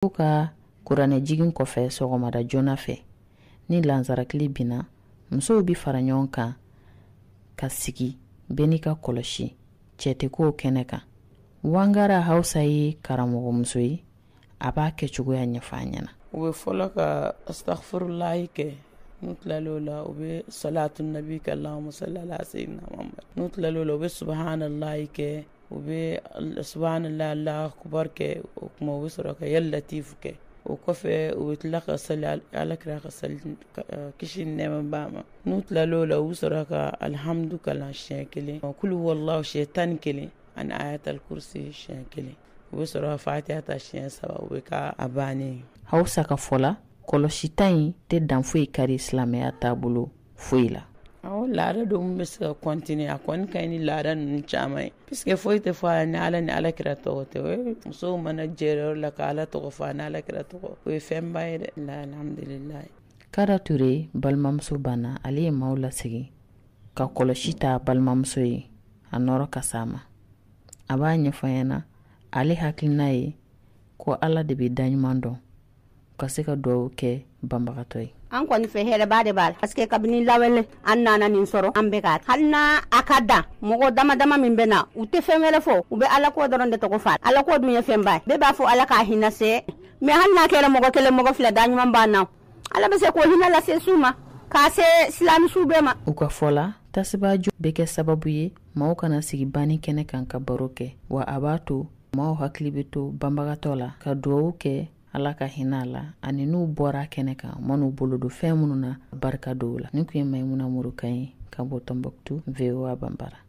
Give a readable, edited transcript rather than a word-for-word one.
Ka kuranɛ jigin kɔfɛ sɔgɔmada joona fɛ ni lanzarakili bina musow bi fara ɲɔgɔn kan ka sigi bɛɛ ka kɔlɔsi cɛ tɛ ko kɛnɛ kan. Wangara Hausa ye karamɔgɔ muso ye, a b'a kɛ cogoya ɲɛfɔ an ɲɛna. U bɛ fɔlɔ ka astaghfirullahi kɛ, n'u tilal'o la u bɛ salatu nabi kɛ Allahumma salli ala sayyidina Muhammad, n'u tilal'o la u bɛ subhanallahi kɛ, u bɛ subhanallahi Allahu akbar kɛ, o kuma u bɛ sɔrɔ ka ya latifu kɛ, o kɔfɛ u bɛ tila ka sali alakira ka sali kisi ni nɛɛma b'a ma. N'u tilal'o la u bɛ sɔrɔ ka alhamdu kalan siɲɛ 1, kul huwallahu siɲɛ 11 ani ayatal kursi siɲɛ 1. U bɛ sɔrɔ ka fatiha ta siɲɛ 3, u bɛ ka a bannen. Hausa ka fɔla kɔlɔsita in tɛ dan foyi kari silamɛya taabolo foyi la. Laada dɔ mun bɛ se ka continuer a kɔni ka ɲi ni laada ninnu caman ye, puisque foyi tɛ fɔ a ni Ala ni alakira tɔgɔ tɛ. Musow mana jɛyɔrɔ la ka Ala tɔgɔ fɔ a ni alakira tɔgɔ, o ye fɛnba ye dɛ. Alhamdulilayi. Kara Ture balimamuso banna, ale ye maaw lasigi ka kɔlɔsi ta balimamuso ye a nɔrɔ ka s'a ma. A b'a ɲɛfɔ ɲɛna ale hakilina ye ko Ala de bɛ daɲuman dɔn ka se ka duwawu kɛ banbagatɔ ye. An kɔni fɛ hɛrɛba de b'a la parce que kabini lawale an nana nin sɔrɔ an bɛ ka hali na a ka dan mɔgɔ dama dama min bɛ na u tɛ fɛn wɛrɛ fɔ, u bɛ Ala ko dɔrɔn de tɔgɔ fɔ. Ala ko dun ye fɛnba ye, bɛɛ b'a fɔ Ala k'a hinɛ se, mais hali n'a kɛra mɔgɔ kelen mɔgɔ fila daɲuman b'a na, Ala bɛ se k'o hinɛ lase su ma k'a se silamɛsu bɛɛ ma. U ka fɔ la tasibaju bɛ kɛ sababu ye maaw kana sigi banni kɛnɛ kan ka baro kɛ, wa a b'a to maaw hakili bɛ to banbagatɔ la ka duwawu kɛ Ala ka hinɛ a la, ani n'u bɔra kɛnɛ kan man'u bolo don fɛn minnu na barika dɔw la. Ni kun ye Mayimuna Muru kan ye ka bɔ Tombouctou, VOA Bambara.